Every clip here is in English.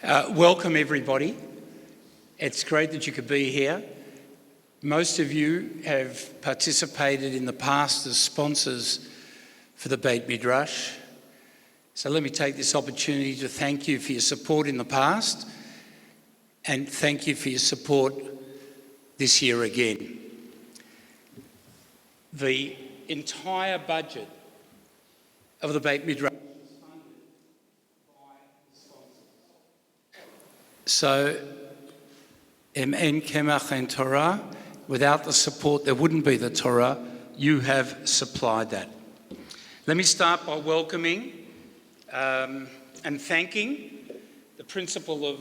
Welcome everybody. It's great that you could be here. Most of you have participated in the past as sponsors for the Beit Midrash. So let me take this opportunity to thank you for your support in the past and thank you for your support this year again. The entire budget of the Beit Midrash is funded by the sponsors. So, en Kemach and Torah, without the support there wouldn't be the Torah. You have supplied that. Let me start by welcoming and thanking the principal of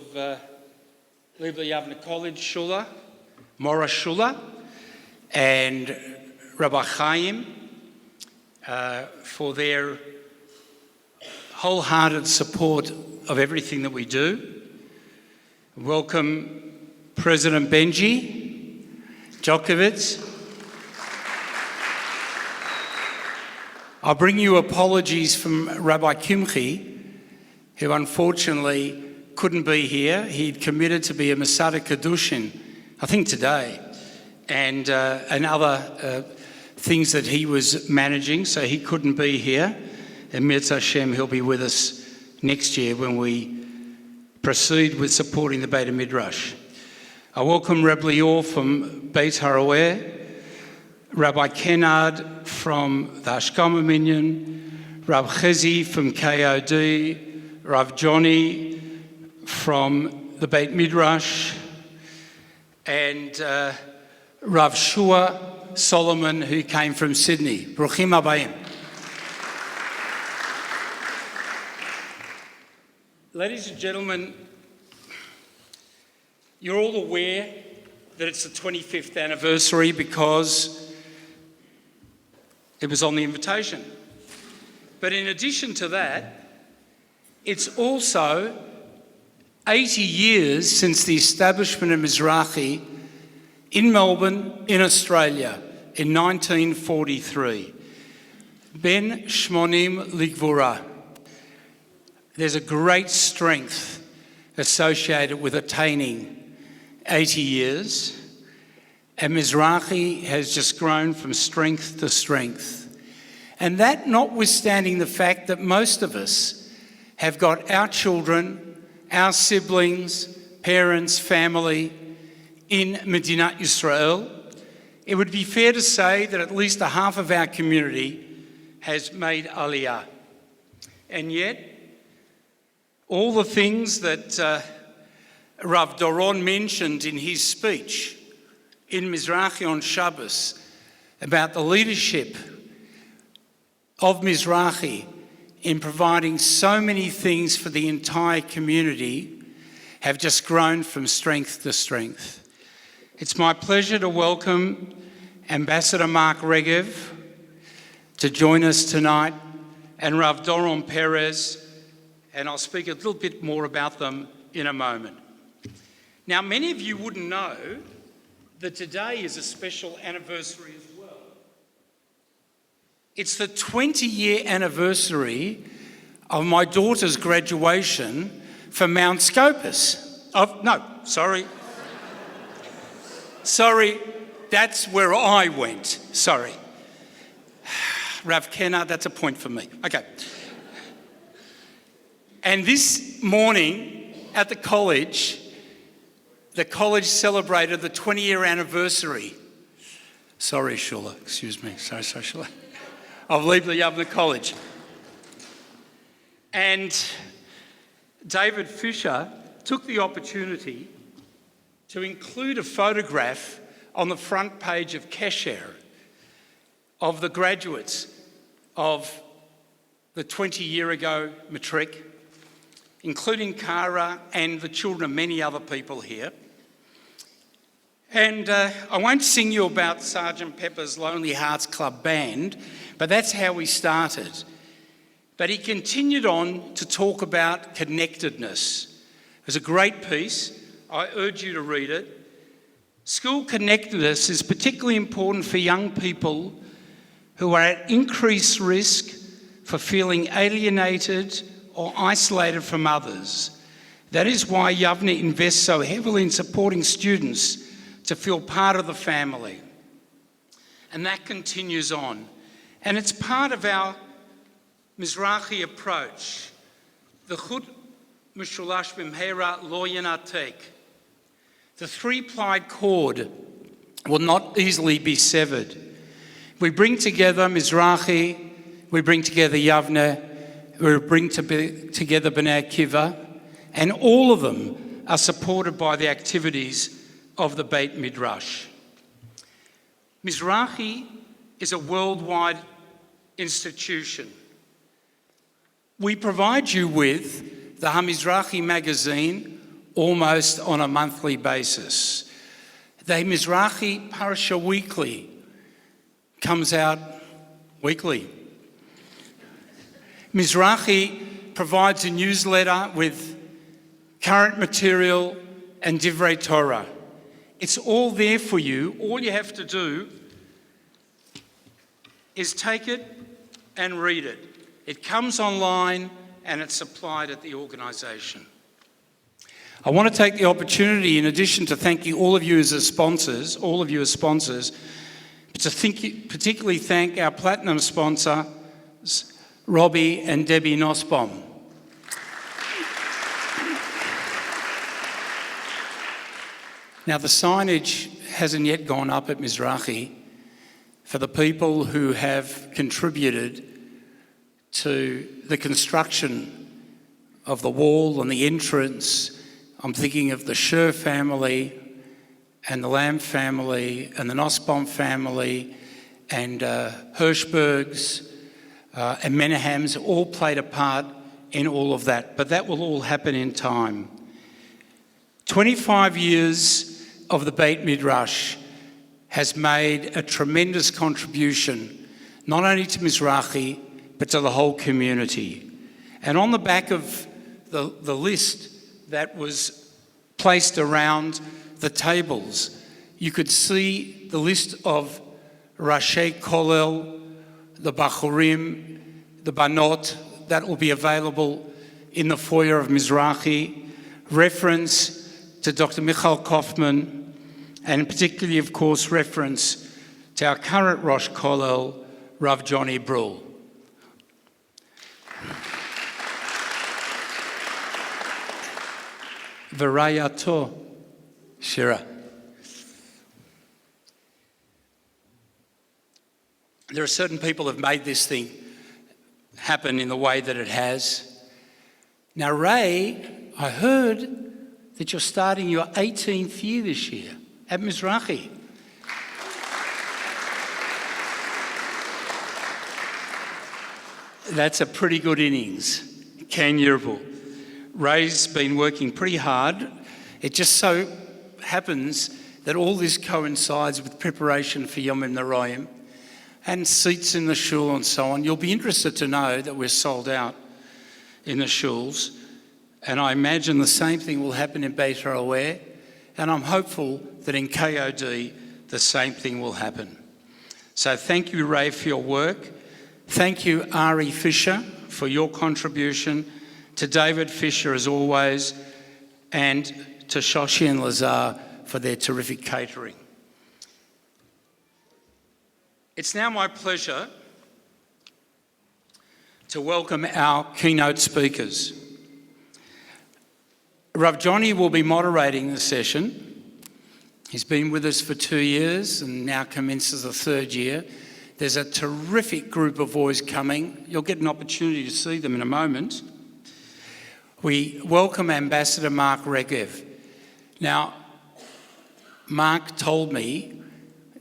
Liebler Yavne College, Shula, Mora Shula, and Rabbi Chaim for their wholehearted support of everything that we do. Welcome President Benji Djokovic. I'll bring you apologies from Rabbi Kimchi, who unfortunately couldn't be here. He'd committed to be a Masada Kedushin, I think today, and other things that he was managing, so he couldn't be here. And Mirz Hashem, he'll be with us next year when we proceed with supporting the Beit Midrash. I welcome Reb Lior from Beit Haroeh, Rabbi Kennard from the Ashkama Minyan, Rav Chezi from KOD, Rav Johnny from the Beit Midrash, and Rav Shua Solomon, who came from Sydney. Bruchim Abayim. Ladies and gentlemen, you're all aware that it's the 25th anniversary because it was on the invitation. But in addition to that, it's also 80 years since the establishment of Mizrachi in Melbourne, in Australia, in 1943. Ben Shmonim Ligvura. There's a great strength associated with attaining 80 years, and Mizrachi has just grown from strength to strength. And that notwithstanding the fact that most of us have got our children, our siblings, parents, family in Medinat Yisrael, it would be fair to say that at least a half of our community has made Aliyah. And yet, all the things that Rav Doron mentioned in his speech in Mizrachi on Shabbos about the leadership of Mizrachi in providing so many things for the entire community have just grown from strength to strength. It's my pleasure to welcome Ambassador Mark Regev to join us tonight, and Rav Doron Perez, and I'll speak a little bit more about them in a moment. Now, many of you wouldn't know that today is a special anniversary as well. It's the 20-year anniversary of my daughter's graduation from Mount Scopus. Sorry, that's where I went. Sorry. Rav Kennard, that's a point for me. Okay. And this morning at the college celebrated the 20-year anniversary. Sorry, Shula, excuse me. Sorry, Shula. Of Liebler Yavne College. And David Fisher took the opportunity to include a photograph on the front page of Kesher of the graduates of the 20-year ago matric, including Kara and the children of many other people here. And I won't sing you about Sgt. Pepper's Lonely Hearts Club Band, but that's how we started. But he continued on to talk about connectedness. It was a great piece. I urge you to read it. School connectedness is particularly important for young people who are at increased risk for feeling alienated or isolated from others, That is why Yavne invests so heavily in supporting students to feel part of the family. And that continues on. And it's part of our Mizrachi approach. The chut mishulash b'mheira lo yenatek. The three-plied cord will not easily be severed. We bring together Mizrachi, we bring together Yavne, we bring together Bnei Akiva, and all of them are supported by the activities of the Beit Midrash. Mizrachi is a worldwide institution. We provide you with the HaMizrachi magazine almost on a monthly basis. The Mizrachi Parasha Weekly comes out weekly. Mizrachi provides a newsletter with current material and Divrei Torah. It's all there for you. All you have to do is take it and read it. It comes online and it's supplied at the organisation. I want to take the opportunity, in addition to thanking all of you as sponsors, to particularly thank our platinum sponsors, Robbie and Debbie Nussbaum. Now, the signage hasn't yet gone up at Mizrachi for the people who have contributed to the construction of the wall and the entrance. I'm thinking of the Scher family and the Lamm family and the Nussbaum family and Hirschbergs and Menahams all played a part in all of that, but that will all happen in time. 25 years of the Beit Midrash has made a tremendous contribution, not only to Mizrachi, but to the whole community. And on the back of the list that was placed around the tables, you could see the list of Rashi Kollel, the Bachurim, the Banot, that will be available in the foyer of Mizrachi, reference to Dr. Michael Kaufman, and particularly, of course, reference to our current Rosh Kollel, Rav Johnny Brule. V'rayato Shira. There are certain people who have made this thing happen in the way that it has. Now, Ray, I heard that you're starting your 18th year this year at Mizrachi. That's a pretty good innings. Ken Yerbal. Ray's been working pretty hard. It just so happens that all this coincides with preparation for Yom Noraim and seats in the shul and so on. You'll be interested to know that we're sold out in the shuls, and I imagine the same thing will happen in Beit Haroeh, and I'm hopeful that in KOD the same thing will happen. So thank you, Ray, for your work. Thank you, Ari Fisher, for your contribution, to David Fisher as always, and to Shoshi and Lazar for their terrific catering. It's now my pleasure to welcome our keynote speakers. Rav Johnny will be moderating the session. He's been with us for 2 years and now commences the 3rd year. There's a terrific group of boys coming. You'll get an opportunity to see them in a moment. We welcome Ambassador Mark Regev. Now, Mark told me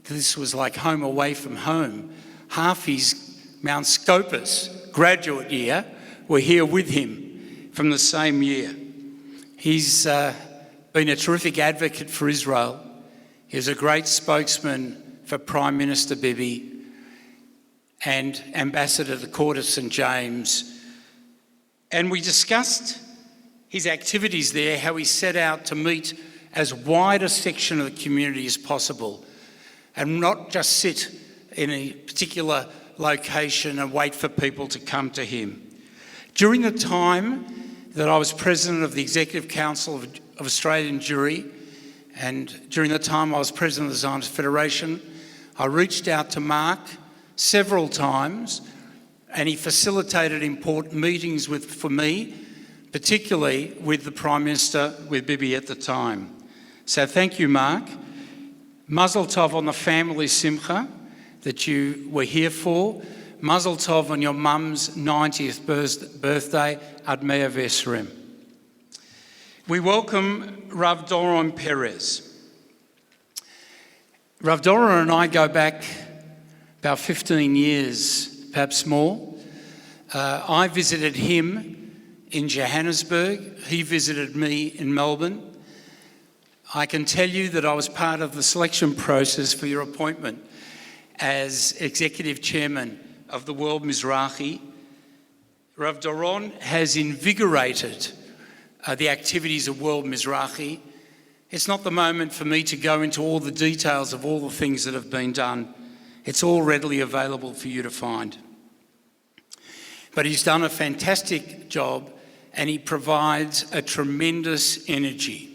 this was like home away from home. Half his Mount Scopus graduate year were here with him from the same year. He's been a terrific advocate for Israel. He's a great spokesman for Prime Minister Bibi and Ambassador to the Court of St. James. And we discussed his activities there, how he set out to meet as wide a section of the community as possible and not just sit in a particular location and wait for people to come to him. During the time that I was president of the Executive Council of Australian Jury, and during the time I was president of the Zionist Federation, I reached out to Mark several times, and he facilitated important meetings for me, particularly with the Prime Minister, with Bibi at the time. So thank you, Mark. Mazel tov on the family simcha that you were here for. Mazel tov on your mum's 90th birthday, Ad Mea V'Esrim. We welcome Rav Doron Perez. Rav Doron and I go back about 15 years, perhaps more. I visited him in Johannesburg. He visited me in Melbourne. I can tell you that I was part of the selection process for your appointment as Executive Chairman of the World Mizrachi. Rav Doron has invigorated the activities of World Mizrachi. It's not the moment for me to go into all the details of all the things that have been done. It's all readily available for you to find. But he's done a fantastic job, and he provides a tremendous energy.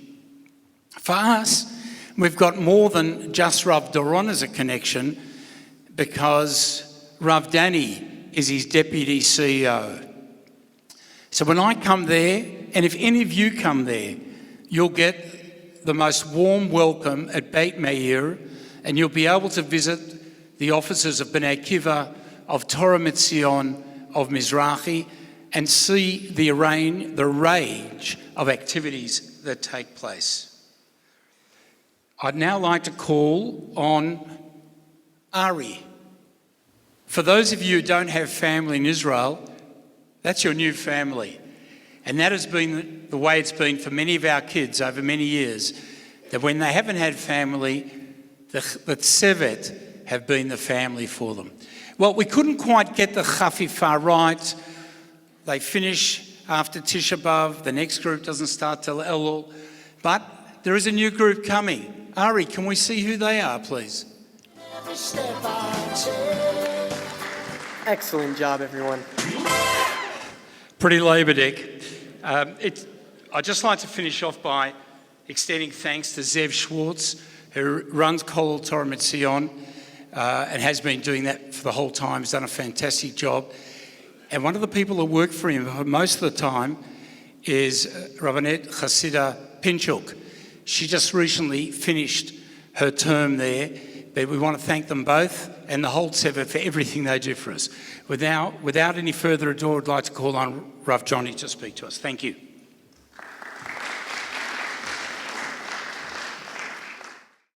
For us, we've got more than just Rav Doron as a connection, because Rav Danny is his Deputy CEO. So when I come there, and if any of you come there, you'll get the most warm welcome at Beit Meir, and you'll be able to visit the offices of Bnei Akiva, of Torah Mitzion, of Mizrachi, and see the range of activities that take place. I'd now like to call on Ari. For those of you who don't have family in Israel, that's your new family. And that has been the way it's been for many of our kids over many years, that when they haven't had family, the Tsevet have been the family for them. Well, we couldn't quite get the Chafifah right. They finish after Tisha B'Av. The next group doesn't start till Elul. But there is a new group coming. Ari, can we see who they are, please? Excellent job, everyone. Pretty labour-dick. I'd just like to finish off by extending thanks to Zev Schwartz, who runs Kol Torah Mitzion, and has been doing that for the whole time. He's done a fantastic job. And one of the people that work for him most of the time is Rabbanet Chassida Pinchuk. She just recently finished her term there, but we want to thank them both and the whole Tsevet for everything they do for us. Without any further ado, I'd like to call on Rav Johnny to speak to us. Thank you.